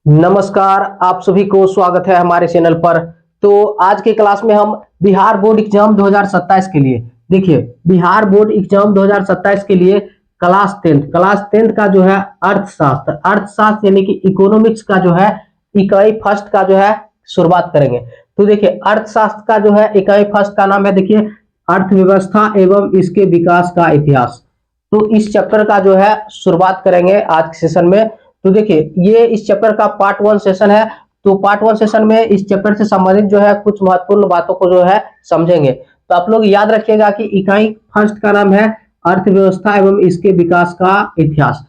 नमस्कार, आप सभी को स्वागत है हमारे चैनल पर। तो आज के क्लास में हम बिहार बोर्ड एग्जाम 2027 के लिए देखिए बिहार बोर्ड एग्जाम 2027 के लिए क्लास टेंथ का जो है अर्थशास्त्र यानी कि इकोनॉमिक्स का जो है इकाई फर्स्ट का जो है शुरुआत करेंगे। तो देखिए अर्थशास्त्र का जो है इकाई फर्स्ट का नाम है देखिए अर्थव्यवस्था एवं इसके विकास का इतिहास। तो इस चैप्टर का जो है शुरुआत करेंगे आज के सेशन में। तो देखिए ये इस चैप्टर का पार्ट वन सेशन है। तो पार्ट वन सेशन में इस चैप्टर से संबंधित जो है कुछ महत्वपूर्ण बातों को जो है समझेंगे। तो आप लोग याद रखिएगा कि इकाई फर्स्ट का नाम है अर्थव्यवस्था एवं इसके विकास का इतिहास।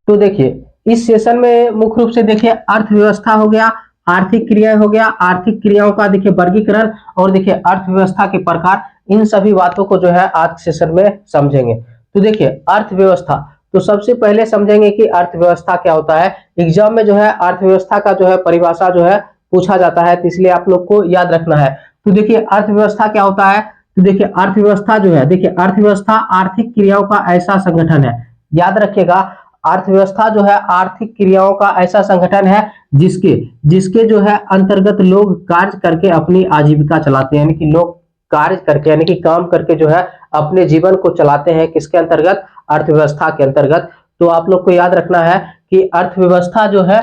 तो देखिए इस सेशन में मुख्य रूप से देखिए अर्थव्यवस्था हो गया, आर्थिक क्रियाएं हो गया, आर्थिक क्रियाओं का देखिए वर्गीकरण और देखिए अर्थव्यवस्था के प्रकार, इन सभी बातों को जो है आज सेशन में समझेंगे। तो देखिए अर्थव्यवस्था, तो सबसे पहले समझेंगे कि अर्थव्यवस्था क्या होता है। एग्जाम में जो है अर्थव्यवस्था का जो है परिभाषा जो है पूछा जाता है, तो इसलिए आप लोग को याद रखना है। तो देखिए अर्थव्यवस्था क्या होता है। तो देखिए अर्थव्यवस्था जो है, देखिए अर्थव्यवस्था आर्थिक क्रियाओं का ऐसा संगठन है, याद रखिएगा। अर्थव्यवस्था जो है आर्थिक क्रियाओं का ऐसा संगठन है जिसके जिसके जो है अंतर्गत लोग कार्य करके अपनी आजीविका चलाते हैं, यानी कि लोग कार्य करके यानी कि काम करके जो है अपने जीवन को चलाते हैं। किसके अंतर्गत? अर्थव्यवस्था के अंतर्गत। तो आप लोग को याद रखना है कि अर्थव्यवस्था जो है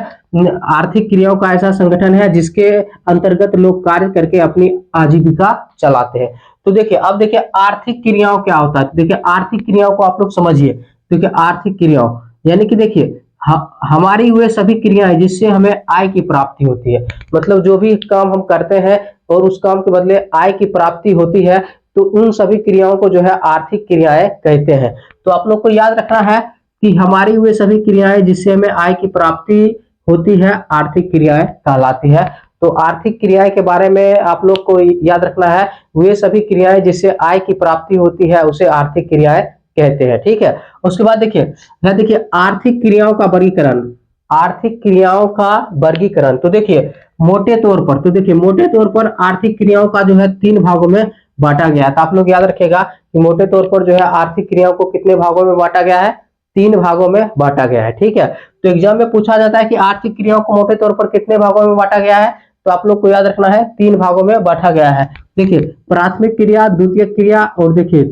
आर्थिक क्रियाओं का ऐसा संगठन है जिसके अंतर्गत लोग कार्य करके अपनी आजीविका चलाते हैं। तो देखिए अब देखिए आर्थिक क्रियाओं क्या होता है। देखिए आर्थिक क्रियाओं को आप लोग समझिए। देखिए आर्थिक क्रियाओं यानी कि देखिए हमारी वे सभी क्रियाएं जिससे हमें आय की प्राप्ति होती है, मतलब जो भी काम हम करते हैं और उस काम के बदले आय की प्राप्ति होती है, तो उन सभी क्रियाओं को जो है आर्थिक क्रियाएं कहते हैं। तो आप लोग को याद रखना है कि हमारी वे सभी क्रियाएं जिससे हमें आय की प्राप्ति होती है आर्थिक क्रियाएं कहलाती है। तो आर्थिक क्रियाएं के बारे में आप लोग को याद रखना है, वे सभी क्रियाएं जिससे आय की प्राप्ति होती है उसे आर्थिक क्रियाएं कहते हैं। ठीक है। उसके बाद देखिए यह देखिए आर्थिक क्रियाओं का वर्गीकरण, आर्थिक क्रियाओं का वर्गीकरण। तो देखिए मोटे तौर पर, तो देखिए मोटे तौर पर आर्थिक क्रियाओं का जो है 3 भागों में बांटा गया है। तो आप लोग याद रखिएगा कि मोटे तौर पर जो है आर्थिक क्रियाओं को कितने भागों में बांटा गया है? 3 भागों में बांटा गया है। ठीक है। तो एग्जाम में पूछा जाता है कि आर्थिक क्रियाओं को मोटे तौर पर कितने भागों में बांटा गया है, तो आप लोग को याद रखना है 3 भागों में बांटा गया है। देखिए प्राथमिक क्रिया, द्वितीयक क्रिया और देखिए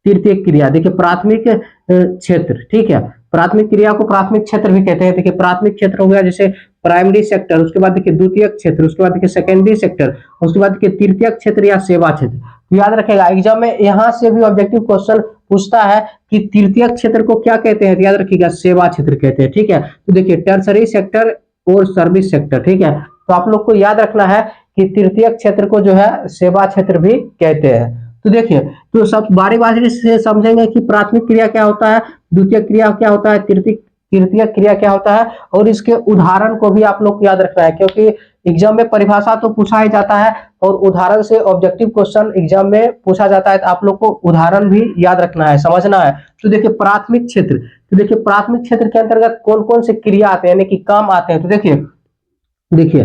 तृतीयक क्रिया। देखिए प्राथमिक क्षेत्र, ठीक है, प्राथमिक क्रिया को प्राथमिक क्षेत्र भी कहते हैं। देखिए प्राथमिक क्षेत्र हो गया जैसे प्राइमरी सेक्टर, उसके बाद देखिए द्वितीयक क्षेत्र, उसके बाद देखिए सेकेंडरी सेक्टर, उसके बाद देखिए तृतीयक क्षेत्र या सेवा क्षेत्र। तो याद रखेगा एग्जाम में यहां से भी ऑब्जेक्टिव क्वेश्चन पूछता है कि तृतीयक क्षेत्र को क्या कहते हैं, तो याद रखिएगा सेवा क्षेत्र कहते हैं। ठीक है। तो देखिए टर्सरी सेक्टर और सर्विस सेक्टर। ठीक है। तो आप लोग को याद रखना है कि तृतीयक क्षेत्र को जो है सेवा क्षेत्र भी कहते हैं। तो देखिए तो सब बारी बारी से समझेंगे कि प्राथमिक क्रिया क्या होता है, द्वितीय क्रिया क्या होता है, तृतीय क्रिया क्या होता है, और इसके उदाहरण को भी आप लोग को याद रखना है, क्योंकि एग्जाम में परिभाषा तो पूछा ही जाता है और उदाहरण से ऑब्जेक्टिव क्वेश्चन एग्जाम में पूछा जाता है। तो आप लोग को उदाहरण भी याद रखना है, समझना है। तो देखिए प्राथमिक क्षेत्र, तो देखिए प्राथमिक क्षेत्र के अंतर्गत कौन कौन से क्रिया आते हैं यानी कि काम आते हैं। तो देखिए देखिए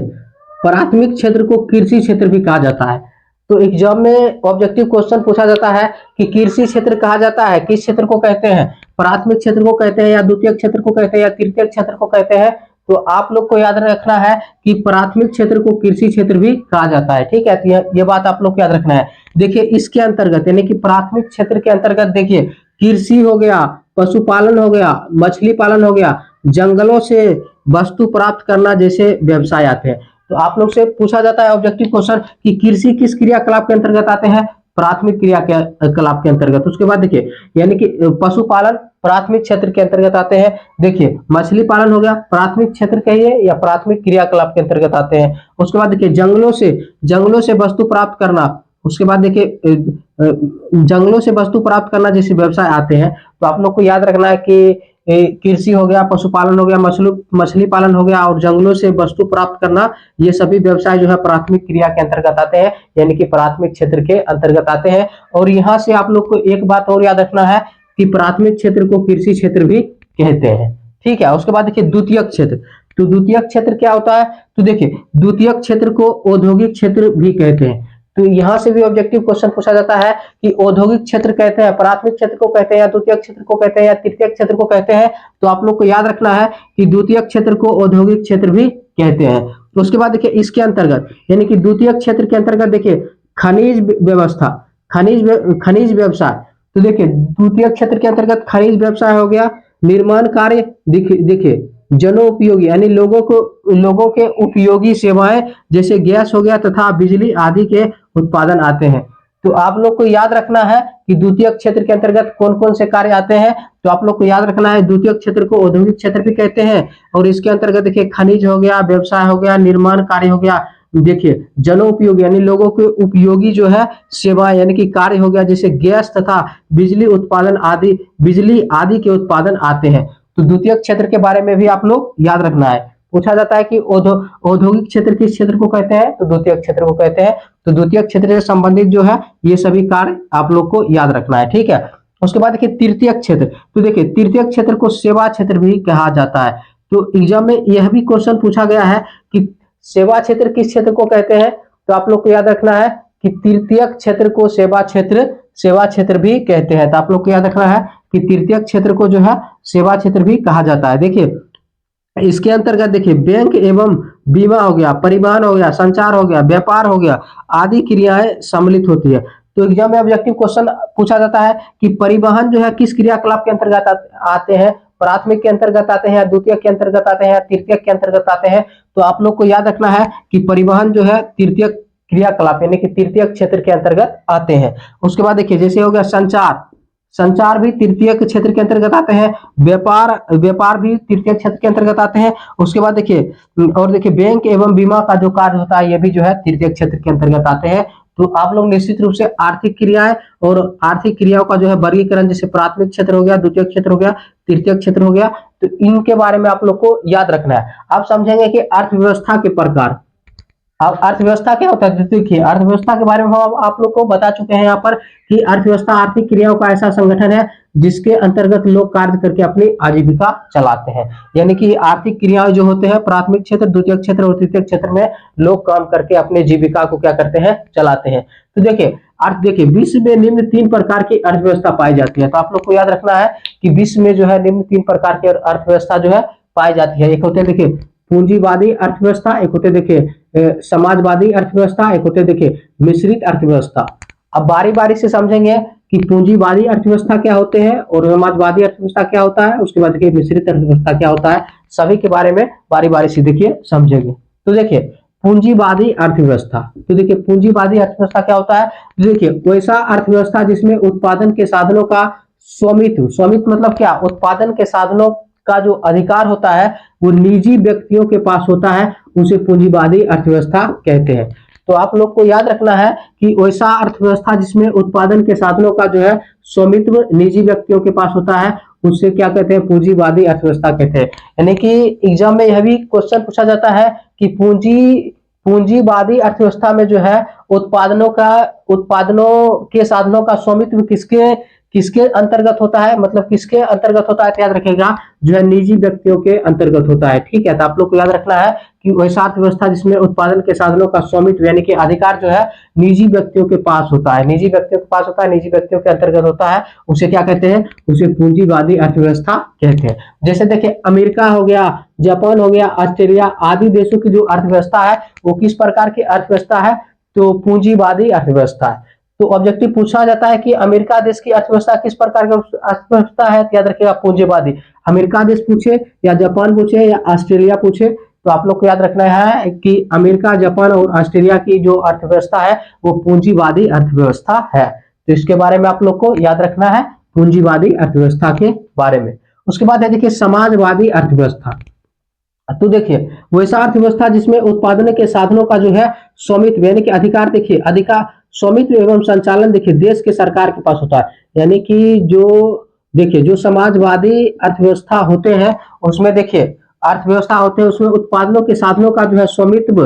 प्राथमिक क्षेत्र को कृषि क्षेत्र भी कहा जाता है। तो एग्जाम में ऑब्जेक्टिव क्वेश्चन पूछा जाता है कि कृषि क्षेत्र कहा जाता है, किस क्षेत्र को कहते हैं, प्राथमिक क्षेत्र को कहते हैं या द्वितीय क्षेत्र को कहते हैं या तृतीय क्षेत्र को कहते हैं। तो आप लोग को याद रखना है कि प्राथमिक क्षेत्र को कृषि क्षेत्र भी कहा जाता है। ठीक है। तो ये बात आप लोग को याद रखना है। देखिए इसके अंतर्गत यानी कि प्राथमिक क्षेत्र के अंतर्गत देखिए कृषि हो गया, पशुपालन हो गया, मछली पालन हो गया, जंगलों से वस्तु प्राप्त करना जैसे व्यवसाय आते हैं। तो आप लोग से पूछा जाता है ऑब्जेक्टिव क्वेश्चन कि कृषि किस क्रियाकलाप के अंतर्गत आते हैं, प्राथमिक क्रियाकलाप के अंतर्गत। उसके बाद देखिए यानी कि पशुपालन प्राथमिक क्षेत्र के अंतर्गत आते हैं। देखिए मछली पालन हो गया प्राथमिक क्षेत्र कहिए या प्राथमिक क्रियाकलाप के अंतर्गत आते हैं। उसके बाद देखिए जंगलों से वस्तु प्राप्त करना, उसके बाद देखिए जंगलों से वस्तु प्राप्त करना जैसे व्यवसाय आते हैं। तो आप लोग को याद रखना है कि कृषि हो गया, पशुपालन हो गया, मछली पालन हो गया और जंगलों से वस्तु प्राप्त करना, ये सभी व्यवसाय जो है प्राथमिक क्रिया के अंतर्गत आते हैं, यानी कि प्राथमिक क्षेत्र के अंतर्गत आते हैं। और यहाँ से आप लोग को एक बात और याद रखना है कि प्राथमिक क्षेत्र को कृषि क्षेत्र भी कहते हैं। ठीक है। उसके बाद देखिए द्वितीयक क्षेत्र, तो द्वितीयक क्षेत्र क्या होता है। तो देखिए द्वितीयक क्षेत्र को औद्योगिक क्षेत्र भी कहते हैं। तो यहाँ से भी ऑब्जेक्टिव क्वेश्चन पूछा जाता है कि औद्योगिक क्षेत्र कहते हैं, प्राथमिक क्षेत्र को कहते हैं, या द्वितीयक क्षेत्र को कहते हैं, या तृतीयक क्षेत्र को कहते हैं। तो आप लोग को याद रखना है कि द्वितीयक क्षेत्र को औद्योगिक क्षेत्र भी कहते हैं। तो उसके बाद देखिए इसके अंतर्गत यानी कि द्वितीयक क्षेत्र के अंतर्गत देखिए खनिज व्यवस्था, खनिज व्यवसाय। तो देखिए द्वितीयक क्षेत्र के अंतर्गत खनिज व्यवसाय हो गया, निर्माण कार्य, देखिए जनोपयोगी यानी लोगों के उपयोगी सेवाएं जैसे गैस हो गया तथा बिजली आदि के उत्पादन आते हैं। तो आप लोग को याद रखना है कि द्वितीयक क्षेत्र के अंतर्गत कौन कौन से कार्य आते हैं। तो आप लोग को याद रखना है द्वितीयक क्षेत्र को औद्योगिक क्षेत्र भी कहते हैं, और इसके अंतर्गत देखिए खनिज हो गया, व्यवसाय हो गया, निर्माण कार्य हो गया, देखिए जनोपयोगी यानी लोगों के उपयोगी जो है सेवा यानी कि कार्य हो गया, जैसे गैस तथा बिजली आदि के उत्पादन आते हैं। तो द्वितीयक क्षेत्र के बारे में भी आप लोग याद रखना है। पूछा जाता है कि औद्योगिक क्षेत्र किस क्षेत्र को कहते हैं, तो द्वितीयक क्षेत्र को कहते हैं। तो द्वितीयक क्षेत्र से संबंधित जो है ये सभी कार्य आप लोग को याद रखना है, ठीक है। उसके बाद देखिए तृतीयक क्षेत्र। तो देखिए तृतीयक क्षेत्र को सेवा क्षेत्र भी कहा जाता है। तो एग्जाम में यह भी क्वेश्चन पूछा गया है कि सेवा क्षेत्र किस क्षेत्र को कहते हैं। तो आप लोग को याद रखना है कि तृतीयक क्षेत्र को सेवा क्षेत्र भी कहते हैं। तो आप लोग को याद रखना है कि तृतीयक क्षेत्र को जो है सेवा क्षेत्र भी कहा जाता है। देखिए इसके अंतर्गत देखिए बैंक एवं बीमा हो गया, परिवहन हो गया, संचार हो गया, व्यापार हो गया आदि क्रियाएं सम्मिलित होती है। तो एग्जाम में ऑब्जेक्टिव क्वेश्चन पूछा जाता है कि परिवहन जो है किस क्रियाकलाप के अंतर्गत आते हैं, प्राथमिक के अंतर्गत आते हैं, द्वितीयक के अंतर्गत आते हैं, तृतीयक के अंतर्गत आते हैं। तो आप लोग को याद रखना है कि परिवहन जो है तृतीयक क्रियाकलाप यानी कि तृतीयक क्षेत्र के अंतर्गत आते हैं। उसके बाद देखिए जैसे हो गया संचार भी तृतीयक क्षेत्र के अंतर्गत आते हैं, व्यापार भी तृतीयक क्षेत्र के अंतर्गत आते हैं। उसके बाद देखिए बैंक एवं बीमा का जो कार्य होता है ये भी जो है तृतीयक क्षेत्र के अंतर्गत आते हैं। तो आप लोग निश्चित रूप से आर्थिक क्रियाएं और आर्थिक क्रियाओं का जो है वर्गीकरण, जैसे प्राथमिक क्षेत्र हो गया, द्वितीयक क्षेत्र हो गया, तृतीयक क्षेत्र हो गया, तो इनके बारे में आप लोग को याद रखना है। आप समझेंगे कि अर्थव्यवस्था के प्रकार। अब अर्थव्यवस्था क्या होता है, देखिए अर्थव्यवस्था के बारे में हम आप लोग को बता चुके हैं यहाँ पर कि अर्थव्यवस्था आर्थिक क्रियाओं का ऐसा संगठन है जिसके अंतर्गत लोग कार्य करके अपनी आजीविका चलाते हैं। यानी कि आर्थिक क्रियाएं जो होते हैं प्राथमिक क्षेत्र, द्वितीयक क्षेत्र और तृतीयक क्षेत्र में लोग काम करके अपने जीविका को क्या करते हैं, चलाते हैं। तो देखिए विश्व में निम्न 3 प्रकार की अर्थव्यवस्था पाई जाती है। तो आप लोग को याद रखना है कि विश्व में जो है निम्न 3 प्रकार की अर्थव्यवस्था जो है पाई जाती है। एक होते हैं देखिए पूंजीवादी अर्थव्यवस्था, एक होते देखिए समाजवादी अर्थव्यवस्था, एक होते देखिए मिश्रित अर्थव्यवस्था। अब बारी बारी से समझेंगे कि पूंजीवादी अर्थव्यवस्था क्या होते हैं और समाजवादी अर्थव्यवस्था क्या होता है, उसके बाद देखिए मिश्रित अर्थव्यवस्था क्या होता है, सभी के बारे में बारी बारी से देखिए समझेंगे। तो देखिए पूंजीवादी अर्थव्यवस्था, तो देखिए पूंजीवादी अर्थव्यवस्था क्या होता है, देखिए वैसा अर्थव्यवस्था जिसमें उत्पादन के साधनों का स्वामित्व मतलब क्या, उत्पादन के साधनों का जो अधिकार होता है वो निजी व्यक्तियों के पास होता है, उसे पूंजीवादी अर्थव्यवस्था कहते हैं। तो आप लोग को याद रखना है कि वैसा अर्थव्यवस्था जिसमें उत्पादन के साधनों का जो है स्वामित्व निजी व्यक्तियों के पास होता है, उससे क्या कहते हैं, पूंजीवादी अर्थव्यवस्था कहते हैं। यानी कि एग्जाम में यह भी क्वेश्चन पूछा जाता है कि पूंजीवादी अर्थव्यवस्था में जो है उत्पादनों के साधनों का स्वामित्व किसके अंतर्गत होता है, मतलब किसके अंतर्गत होता है, तो याद रखेगा जो है निजी व्यक्तियों के अंतर्गत होता है। ठीक है, तो आप लोग को याद रखना है कि वैसा अर्थव्यवस्था जिसमें उत्पादन के साधनों का स्वामित्व यानी कि अधिकार जो है निजी व्यक्तियों के पास होता है, निजी व्यक्तियों के पास होता है, निजी व्यक्तियों के अंतर्गत होता है, उसे क्या कहते हैं, उसे पूंजीवादी अर्थव्यवस्था कहते हैं। जैसे देखिए अमेरिका हो गया, जापान हो गया, ऑस्ट्रेलिया आदि देशों की जो अर्थव्यवस्था है वो किस प्रकार की अर्थव्यवस्था है, तो पूंजीवादी अर्थव्यवस्था है। तो ऑब्जेक्टिव पूछा जाता है कि अमेरिका देश की अर्थव्यवस्था किस प्रकार की अर्थव्यवस्था है, तो याद रखिएगा पूंजीवादी। अमेरिका देश पूछे या जापान पूछे या ऑस्ट्रेलिया पूछे, तो आप लोग को याद रखना है कि अमेरिका, जापान और ऑस्ट्रेलिया की जो अर्थव्यवस्था है वो पूंजीवादी अर्थव्यवस्था है। तो इसके बारे में आप लोग को याद रखना है, पूंजीवादी अर्थव्यवस्था के बारे में। उसके बाद है देखिए समाजवादी अर्थव्यवस्था। तो देखिए वैसा अर्थव्यवस्था जिसमें उत्पादन के साधनों का जो है स्वामित्व यानी कि अधिकार, देखिए अधिकार, स्वामित्व एवं संचालन देखिए देश के सरकार के पास होता है। यानी कि जो समाजवादी अर्थव्यवस्था होते हैं उसमें देखिए अर्थव्यवस्था होते हैं, उसमें उत्पादनों के साधनों का जो है स्वामित्व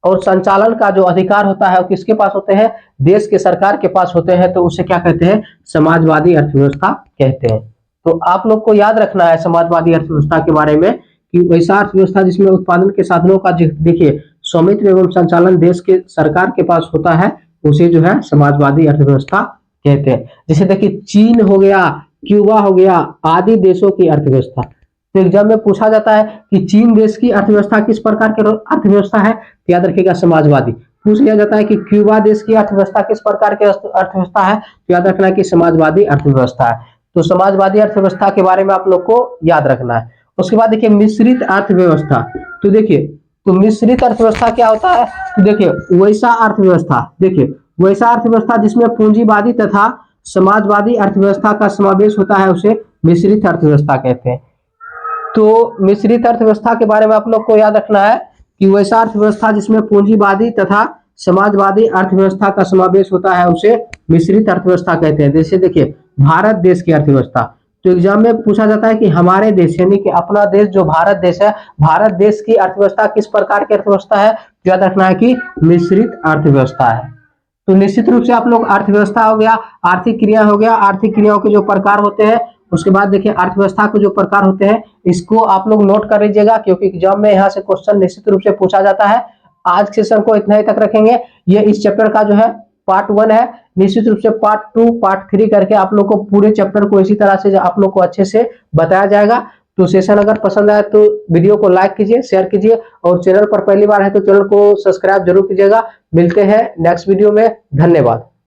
और संचालन का जो अधिकार होता है वो किसके पास होते हैं, देश के सरकार के पास होते हैं। तो उसे क्या कहते हैं, समाजवादी अर्थव्यवस्था कहते हैं। तो आप लोग को याद रखना है समाजवादी अर्थव्यवस्था के बारे में कि वैसा अर्थव्यवस्था जिसमें उत्पादन के साधनों का देखिए स्वामित्व एवं संचालन देश के सरकार के पास होता है, उसे जो है समाजवादी अर्थव्यवस्था कहते हैं। जैसे देखिए चीन हो गया, क्यूबा हो गया, आदि देशों की अर्थव्यवस्था। तो एग्जाम में पूछा जाता है कि चीन देश की अर्थव्यवस्था किस प्रकार की अर्थव्यवस्था है, तो याद रखिएगा समाजवादी। पूछ लिया जाता है कि क्यूबा देश की अर्थव्यवस्था किस प्रकार की अर्थव्यवस्था है, तो याद रखना है कि समाजवादी अर्थव्यवस्था है। तो समाजवादी अर्थव्यवस्था के बारे में आप लोग को याद रखना है। उसके बाद देखिए मिश्रित अर्थव्यवस्था। तो देखिए तो मिश्रित अर्थव्यवस्था क्या होता है, तो देखिए वैसा अर्थव्यवस्था, देखिए वैसा अर्थव्यवस्था जिसमें पूंजीवादी तथा समाजवादी अर्थव्यवस्था का समावेश होता है उसे मिश्रित अर्थव्यवस्था कहते हैं। तो मिश्रित अर्थव्यवस्था के बारे में आप लोग को याद रखना है कि वैसा अर्थव्यवस्था जिसमें पूंजीवादी तथा समाजवादी अर्थव्यवस्था का समावेश होता है उसे मिश्रित अर्थव्यवस्था कहते हैं। जैसे देखिए भारत देश की अर्थव्यवस्था। तो एग्जाम में पूछा जाता है कि हमारे देश यानी कि अपना देश जो भारत देश है, भारत देश की अर्थव्यवस्था किस प्रकार की अर्थव्यवस्था है, तो याद रखना है कि मिश्रित अर्थव्यवस्था है। तो निश्चित रूप से आप लोग अर्थव्यवस्था हो गया, आर्थिक क्रिया हो गया, आर्थिक क्रियाओं के जो प्रकार होते हैं, उसके बाद देखिए अर्थव्यवस्था के जो प्रकार होते हैं इसको आप लोग नोट कर लीजिएगा, क्योंकि एग्जाम में यहाँ से क्वेश्चन निश्चित रूप से पूछा जाता है। आज के सेशन को इतना ही तक रखेंगे। ये इस चैप्टर का जो है पार्ट 1 है। निश्चित रूप से पार्ट 2 पार्ट 3 करके आप लोग को पूरे चैप्टर को इसी तरह से आप लोग को अच्छे से बताया जाएगा। तो सेशन अगर पसंद आए तो वीडियो को लाइक कीजिए, शेयर कीजिए, और चैनल पर पहली बार है तो चैनल को सब्सक्राइब जरूर कीजिएगा। मिलते हैं नेक्स्ट वीडियो में। धन्यवाद।